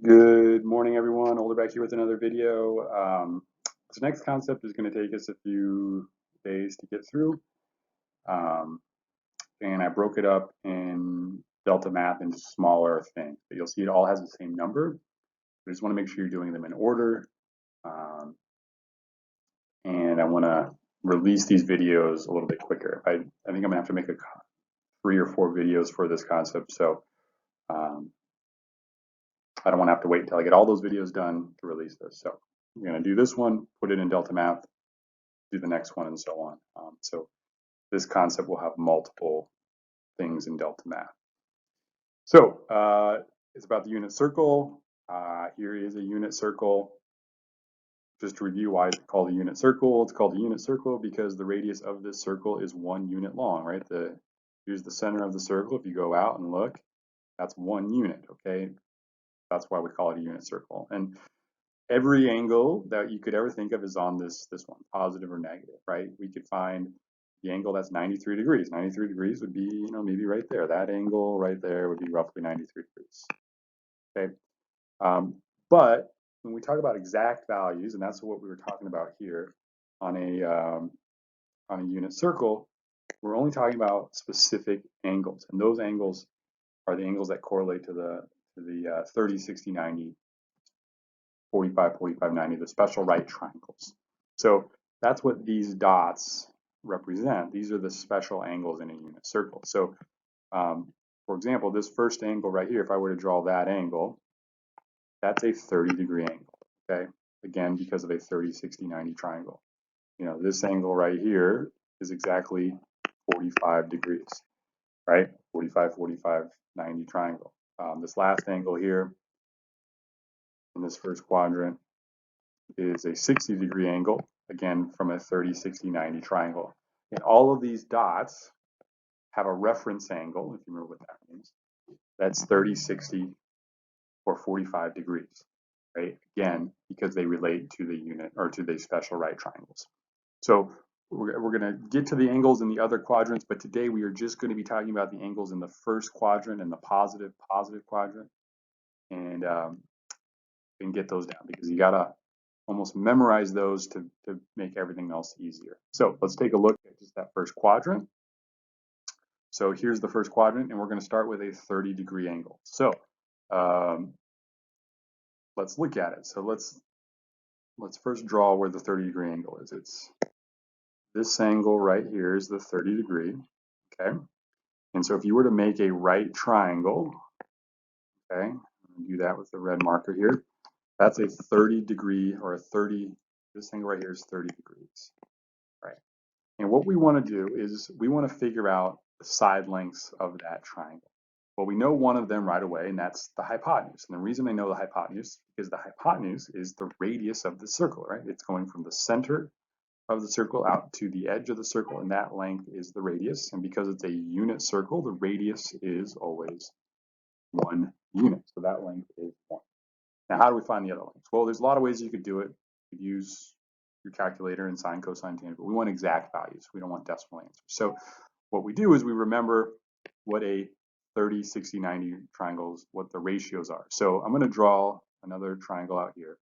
Good morning, everyone. Olderback here with another video. This next concept is going to take us a few days to get through, um, and I broke it up in Delta Math into smaller things. But you'll see it all has the same number. I just want to make sure you're doing them in order, um, and I want to release these videos a little bit quicker. I think I'm going to have to make 3 or 4 videos for this concept, so um, I don't want to have to wait until I get all those videos done to release this. So I'm going to do this one, put it in Delta Math, do the next one, and so on. So this concept will have multiple things in Delta Math. So it's about the unit circle. Here is a unit circle. Just to review why it's called a unit circle. It's called a unit circle because the radius of this circle is 1 unit long, right? Here's the center of the circle. If you go out and look, that's 1 unit, okay? That's why we call it a unit circle. And every angle that you could ever think of is on this one, positive or negative, right? We could find the angle that's 93 degrees. 93 degrees would be, maybe right there. That angle right there would be roughly 93 degrees, okay? But when we talk about exact values, and that's what we were talking about here on a unit circle, we're only talking about specific angles, and those angles are the angles that correlate to the 30, 60, 90, 45, 45, 90, the special right triangles. So that's what these dots represent. These are the special angles in a unit circle. So for example, this first angle right here, if I were to draw that angle, that's a 30-degree angle, okay? Again, because of a 30, 60, 90 triangle. This angle right here is exactly 45 degrees, right? 45, 45, 90 triangle. This last angle here in this first quadrant is a 60-degree angle, again, from a 30, 60, 90 triangle. And all of these dots have a reference angle, if you remember what that means. That's 30, 60, or 45 degrees, right? Again, because they relate to the unit or to the special right triangles. So we're going to get to the angles in the other quadrants, but today we are just going to be talking about the angles in the first quadrant and the positive quadrant, and get those down because you got to almost memorize those to make everything else easier. So let's take a look at just that first quadrant. So here's the first quadrant, and we're going to start with a 30-degree angle. So let's look at it. So let's first draw where the 30-degree angle is. It's this angle right here is the 30-degree, okay? And so if you were to make a right triangle, okay, do that with the red marker here, that's a 30-degree or a 30, this angle right here is 30 degrees, right? And what we want to do is we want to figure out the side lengths of that triangle. Well, we know one of them right away, and that's the hypotenuse. And the reason I know the hypotenuse is because the hypotenuse is the radius of the circle, right? It's going from the center of the circle out to the edge of the circle, and that length is the radius. And because it's a unit circle, the radius is always 1 unit. So that length is 1. Now, how do we find the other lengths? Well, there's a lot of ways you could do it. You could use your calculator and sine, cosine, tangent, but we want exact values. We don't want decimal answers. So what we do is we remember what a 30, 60, 90 triangles, what the ratios are. So I'm going to draw another triangle out here.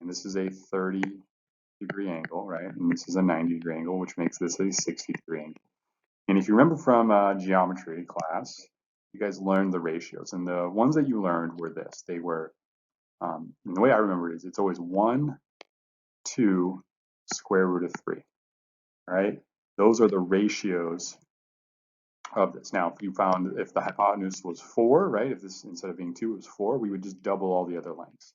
And this is a 30-degree angle, right? And this is a 90-degree angle, which makes this a 60-degree angle. And if you remember from geometry class, you guys learned the ratios. And the ones that you learned were this. They were, and the way I remember it is it's always 1, 2, square root of 3, right? Those are the ratios of this. Now, if the hypotenuse was 4, right? If this, instead of being 2, it was 4, we would just double all the other lengths,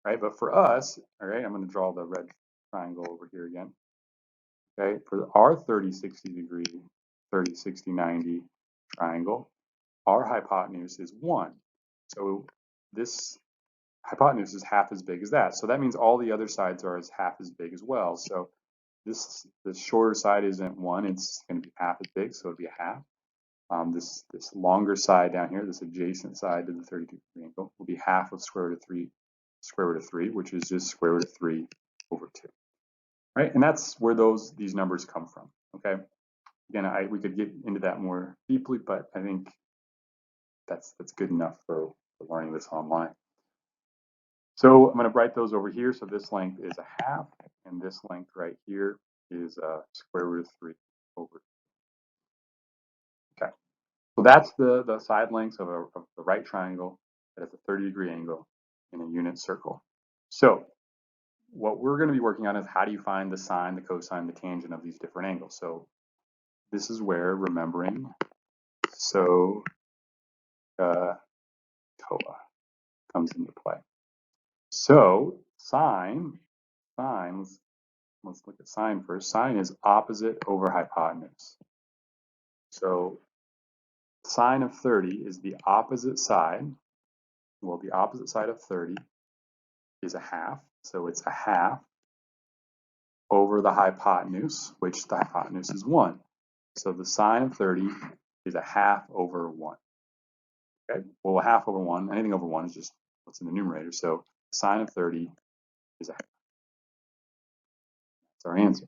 right? But for us, all right, I'm going to draw the red triangle over here again. Okay, for our 30, 60 degree, 30, 60, 90 triangle, our hypotenuse is 1. So this hypotenuse is half as big as that. So that means all the other sides are half as big as well. So this shorter side isn't 1, it's going to be half as big, so it'd be a half. This longer side down here, this adjacent side to the 30-degree angle, will be half of square root of 3, which is just square root of 3 over 2. Right, and that's where these numbers come from. Okay, again, we could get into that more deeply, but I think that's good enough for learning this online. So I'm going to write those over here. So this length is a half, and this length right here is square root of 3 over. Okay. So that's the side lengths of the right triangle that has a 30-degree angle in a unit circle. So what we're going to be working on is how do you find the sine, the cosine, the tangent of these different angles. So this is where remembering SOHCAHTOA comes into play. So sine, let's look at sine first. Sine is opposite over hypotenuse. So sine of 30 is the opposite side. Well, the opposite side of 30 is a half. So it's a half over the hypotenuse, which the hypotenuse is 1. So the sine of 30 is a half over 1. Okay, well, a half over 1, anything over 1 is just what's in the numerator. So sine of 30 is a half. That's our answer.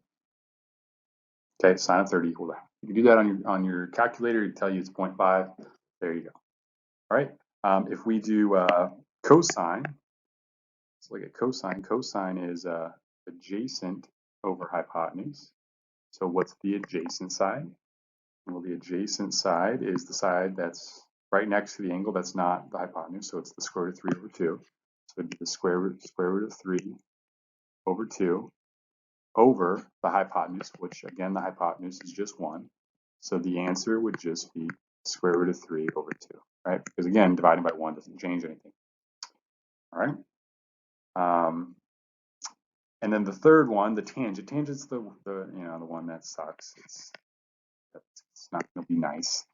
Okay, sine of 30 equal to half. You can do that on your calculator. It'll tell you it's 0.5. There you go. All right. If we do cosine, let's look at cosine. Cosine is adjacent over hypotenuse. So what's the adjacent side? Well, the adjacent side is the side that's right next to the angle that's not the hypotenuse. So it's the square root of 3 over 2. So it'd be the square root of 3 over 2 over the hypotenuse, which again, the hypotenuse is just 1. So the answer would just be square root of 3 over 2, right? Because again, dividing by 1 doesn't change anything. All right. And then the third one, the tangent. Tangent's the one that sucks. It's not going to be nice.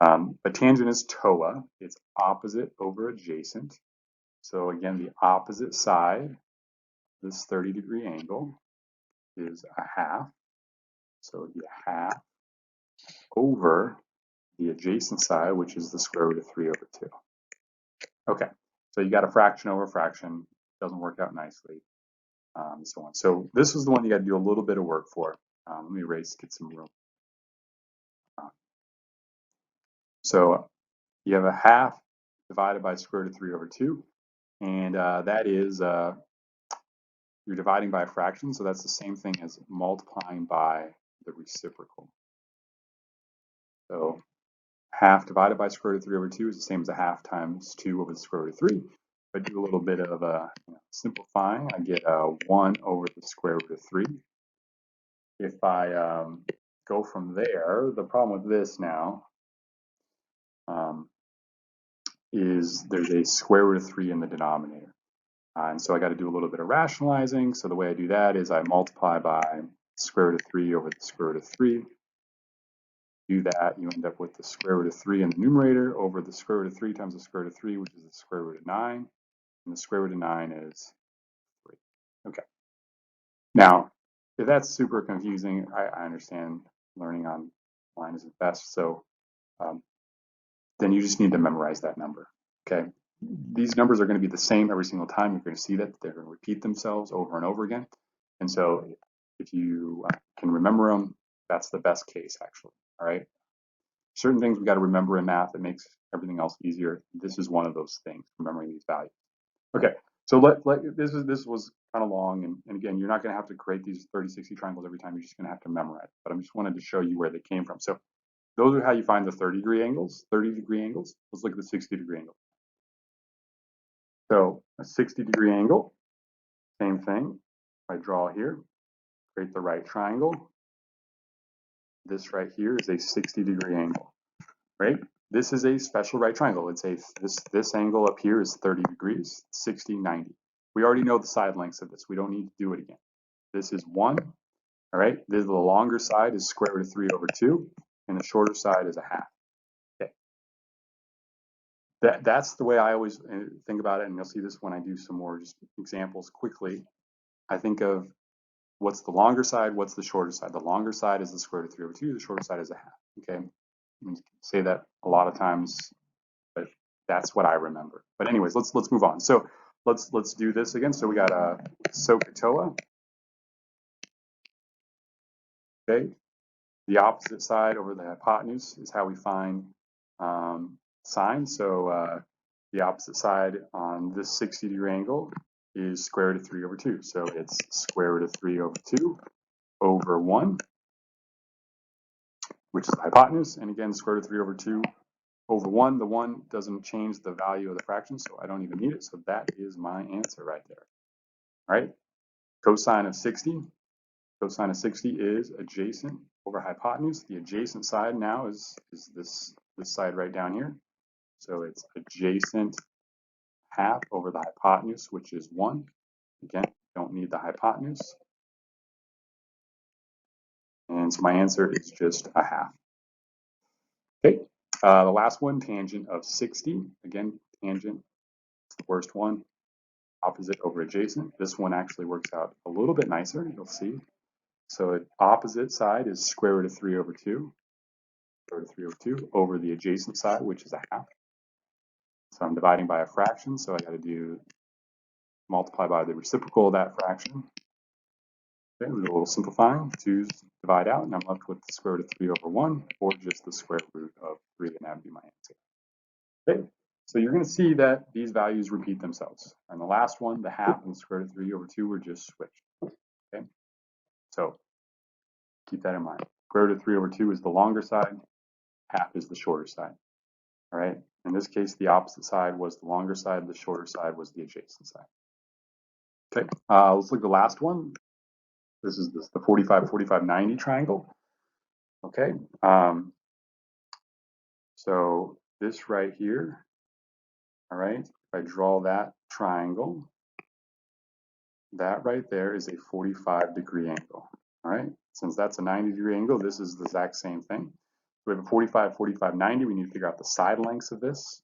But tangent is TOA. It's opposite over adjacent. So again, the opposite side, this 30-degree angle, is a half. So it would be a half over the adjacent side, which is the square root of 3 over 2. Okay, so you got a fraction over a fraction. Doesn't work out nicely, and so on. So this is the one you got to do a little bit of work for. Let me erase, get some room. So you have a half divided by square root of 3 over 2, and that is you're dividing by a fraction, so that's the same thing as multiplying by the reciprocal. So half divided by square root of 3 over 2 is the same as a half times 2 over the square root of 3. If I do a little bit of simplifying, I get 1 over the square root of 3. If I go from there, the problem with this now is there's a square root of 3 in the denominator. And so I got to do a little bit of rationalizing. So the way I do that is I multiply by square root of 3 over the square root of 3. Do that, you end up with the square root of 3 in the numerator over the square root of 3 times the square root of 3, which is the square root of 9. And the square root of 9 is 3. Okay. Now, if that's super confusing, I understand learning online isn't best. So then you just need to memorize that number. Okay. These numbers are going to be the same every single time. You're going to see that they're going to repeat themselves over and over again. And so if you can remember them, that's the best case, actually. All right. Certain things we got to remember in math that makes everything else easier. This is one of those things, remembering these values. Okay. So this was kind of long, and again, you're not going to have to create these 30-60 triangles every time. You're just going to have to memorize. But I just wanted to show you where they came from. So those are how you find the 30-degree angles. 30-degree angles. Let's look at the 60-degree angle. So a 60-degree angle, same thing. I draw here, create the right triangle. This right here is a 60-degree angle, right? This is a special right triangle. It's this angle up here is 30 degrees, 60, 90. We already know the side lengths of this. We don't need to do it again. This is 1, all right? The longer side is square root of 3 over 2, and the shorter side is a half. Okay. That's the way I always think about it, and you'll see this when I do some more just examples quickly. I think of what's the longer side, what's the shorter side. The longer side is the square root of 3 over 2, the shorter side is a half. Okay, you can say that a lot of times, but that's what I remember. But anyways, let's move on. So let's do this again. So we got a SOHCAHTOA. Okay, the opposite side over the hypotenuse is how we find sine. So the opposite side on this 60-degree angle is square root of 3 over 2. So it's square root of 3 over 2 over 1, which is the hypotenuse. And again, square root of 3 over 2 over 1. The 1 doesn't change the value of the fraction, so I don't even need it. So that is my answer right there. All right? Cosine of 60. Cosine of 60 is adjacent over hypotenuse. The adjacent side now is this side right down here. So it's adjacent half over the hypotenuse, which is 1. Again, don't need the hypotenuse. And so my answer is just a half. Okay, the last one, tangent of 60. Again, tangent, it's the worst one. Opposite over adjacent. This one actually works out a little bit nicer, you'll see. So opposite side is square root of 3 over 2. Square root of 3 over 2 over the adjacent side, which is a half. So I'm dividing by a fraction, so I got to do multiply by the reciprocal of that fraction. Okay, a little simplifying. 2's divide out, and I'm left with the square root of 3 over 1, or just the square root of 3, and that would be my answer. Okay, so you're going to see that these values repeat themselves. And the last one, the half and the square root of 3 over 2, were just switched. Okay, so keep that in mind. Square root of 3 over 2 is the longer side, half is the shorter side. All right, in this case, the opposite side was the longer side, the shorter side was the adjacent side. Okay, let's look at the last one. This is the 45, 45, 90 triangle. Okay, so this right here, all right, if I draw that triangle, that right there is a 45-degree angle. All right, since that's a 90-degree angle, this is the exact same thing. We have a 45, 45, 90. We need to figure out the side lengths of this.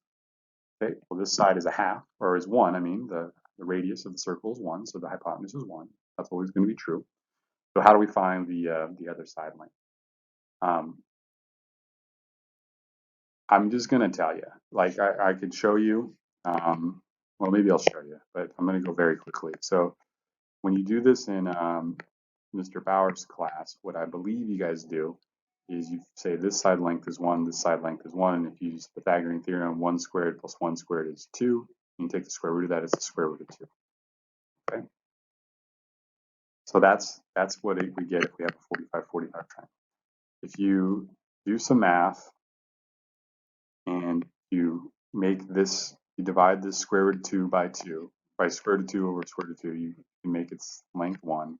Okay, well, this side is a half, or is 1. I mean, the radius of the circle is 1, so the hypotenuse is 1. That's always going to be true. So how do we find the other side length? I'm just going to tell you. Like, I could show you. Well, maybe I'll show you, but I'm going to go very quickly. So when you do this in Mr. Bauer's class, what I believe you guys do is you say this side length is 1, this side length is 1, and if you use the Pythagorean theorem, 1 squared plus 1 squared is 2. You take the square root of that, it's the square root of 2. Okay? So that's what we get if we have a 45, 45 triangle. If you do some math and you make this, you divide this square root of 2 by 2, by square root of 2 over square root of 2, you can make its length 1.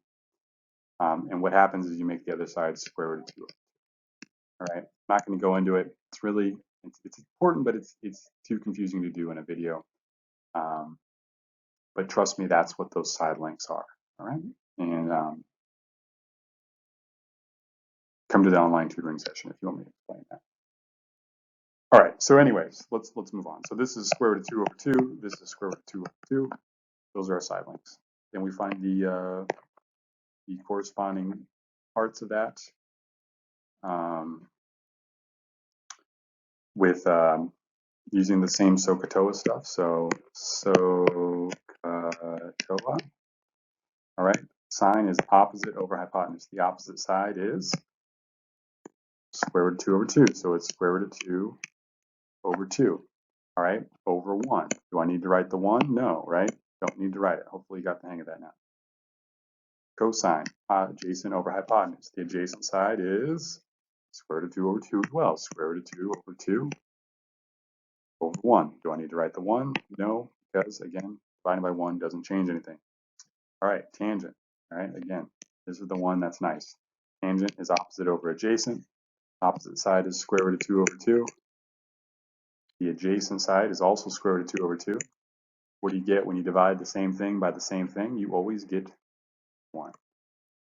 And what happens is you make the other side square root of 2. All right, I'm not going to go into it. It's really, it's important, but it's too confusing to do in a video. But trust me, that's what those side lengths are. All right, and come to the online tutoring session if you want me to explain that. All right, so anyways, let's move on. So this is square root of 2 over 2. This is square root of 2 over 2. Those are our side lengths. Then we find the corresponding parts of that with using the same SOHCAHTOA stuff. So SOHCAHTOA. All right, sine is opposite over hypotenuse. The opposite side is square root of 2 over 2. So it's square root of 2 over 2. All right, over 1. Do I need to write the 1? No, right? Don't need to write it. Hopefully you got the hang of that now. Cosine, adjacent over hypotenuse. The adjacent side is square root of 2 over 2 as well. Square root of 2 over 2 over 1. Do I need to write the 1? No, because again, dividing by 1 doesn't change anything. All right, tangent. All right, again, this is the one that's nice. Tangent is opposite over adjacent. Opposite side is square root of 2 over 2. The adjacent side is also square root of 2 over 2. What do you get when you divide the same thing by the same thing? You always get 1.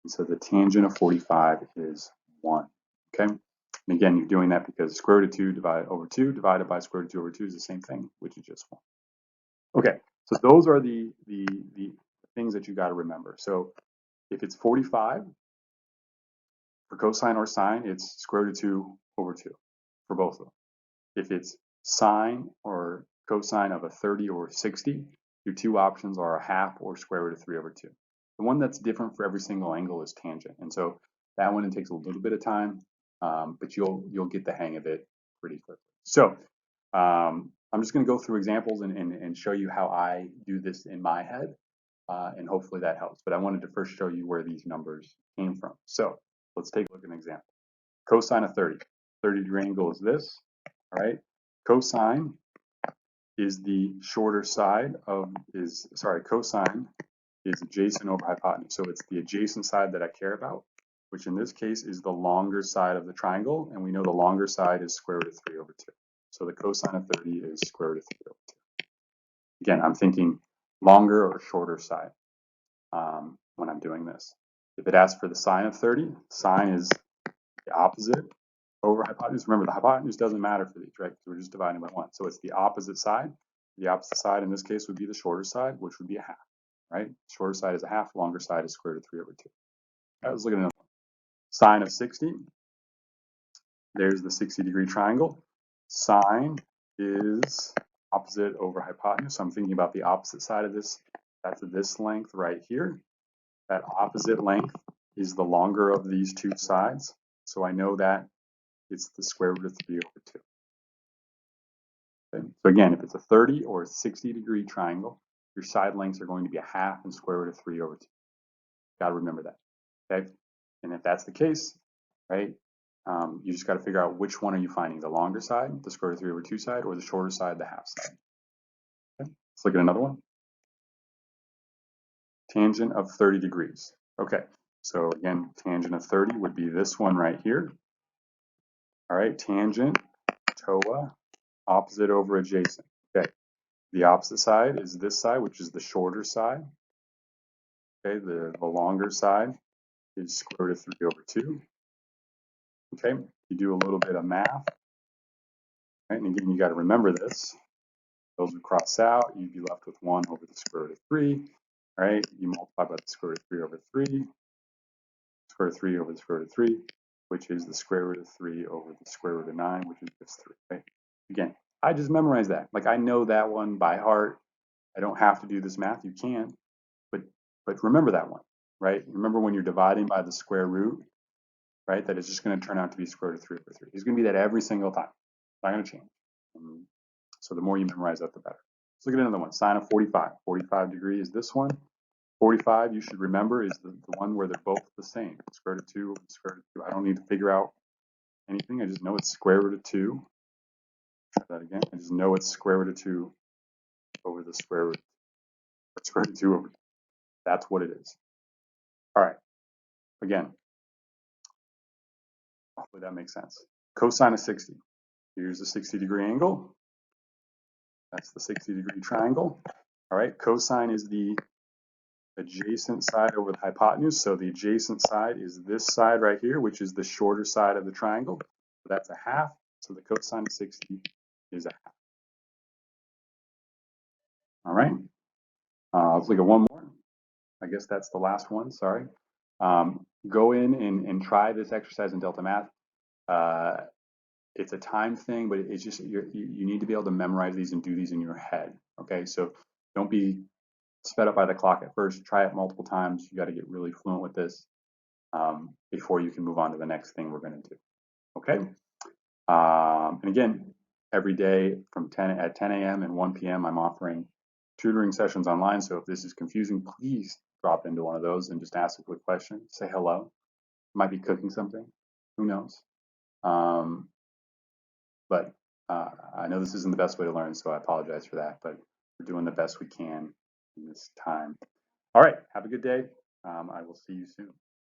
And so the tangent of 45 is 1. Okay? And again, you're doing that because square root of 2 divided over 2 divided by square root of 2 over 2 is the same thing, which is just 1. Okay, so those are the things that you got to remember. So if it's 45, for cosine or sine, it's square root of 2 over 2 for both of them. If it's sine or cosine of a 30 or 60, your two options are a half or square root of 3 over 2. The one that's different for every single angle is tangent. And so that one, it takes a little bit of time, but you'll get the hang of it pretty quickly. So I'm just going to go through examples and show you how I do this in my head, and hopefully that helps. But I wanted to first show you where these numbers came from. So let's take a look at an example. Cosine of 30. 30-degree angle is this, all right? Cosine is the shorter side of, cosine is adjacent over hypotenuse. So it's the adjacent side that I care about, which in this case is the longer side of the triangle. And we know the longer side is square root of 3 over 2. So the cosine of 30 is square root of 3 over 2. Again, I'm thinking longer or shorter side when I'm doing this. If it asks for the sine of 30, sine is the opposite over hypotenuse. Remember, the hypotenuse doesn't matter for these, right? Because we're just dividing by 1. So it's the opposite side. The opposite side in this case would be the shorter side, which would be a half, right? Shorter side is a half, longer side is square root of 3 over 2. All right, let's look at another one. Sine of 60. There's the 60-degree triangle. Sine is opposite over hypotenuse. So I'm thinking about the opposite side of this. That's this length right here. That opposite length is the longer of these two sides. So I know that it's the square root of 3 over 2. Okay. So again, if it's a 30 or a 60-degree triangle, your side lengths are going to be a half and square root of 3 over 2. Got to remember that. Okay. And if that's the case, right, you just got to figure out which one are you finding, the longer side, the square root of 3 over 2 side, or the shorter side, the half side. Okay. Let's look at another one. Tangent of 30 degrees. Okay. So again, tangent of 30 would be this one right here. All right. Tangent, TOA, opposite over adjacent. Okay. The opposite side is this side, which is the shorter side. Okay. The longer side is square root of 3 over 2. Okay. You do a little bit of math. Right? And again, you got to remember this. Those would cross out. You'd be left with 1 over the square root of 3. Right? You multiply by the square root of 3 over 3. Square root of 3 over the square root of 3, which is the square root of 3 over the square root of 9, which is just 3. Right? Again, I just memorized that. Like I know that one by heart. I don't have to do this math. You can, but remember that one, right? Remember when you're dividing by the square root, right? That is just going to turn out to be square root of 3 over 3. It's going to be that every single time. It's not going to change. So the more you memorize that, the better. Let's look at another one. Sine of 45. 45 degree is this one. 45, you should remember, is the one where they're both the same. Square root of 2 over the square root of 2. I don't need to figure out anything. I just know it's square root of 2. Try that again. I just know it's square root of 2 over the square root of 2 over 2. That's what it is. All right. Again, hopefully that makes sense. Cosine of 60. Here's the 60-degree angle. That's the 60-degree triangle. All right. Cosine is the adjacent side over the hypotenuse. So the adjacent side is this side right here, which is the shorter side of the triangle. So that's a half. So the cosine of 60 is a half. All right. Let's look at one more. I guess that's the last one. Sorry. Go in and try this exercise in Delta Math. It's a time thing, but it's just you need to be able to memorize these and do these in your head. Okay. So don't be sped up by the clock at first. Try it multiple times. You got to get really fluent with this before you can move on to the next thing we're going to do. Okay. And again, every day from 10 a.m. and 1 p.m. I'm offering tutoring sessions online. So if this is confusing, please drop into one of those and just ask a quick question. Say hello. Might be cooking something. Who knows? But I know this isn't the best way to learn, so I apologize for that. But we're doing the best we can in this time. All right. Have a good day. I will see you soon.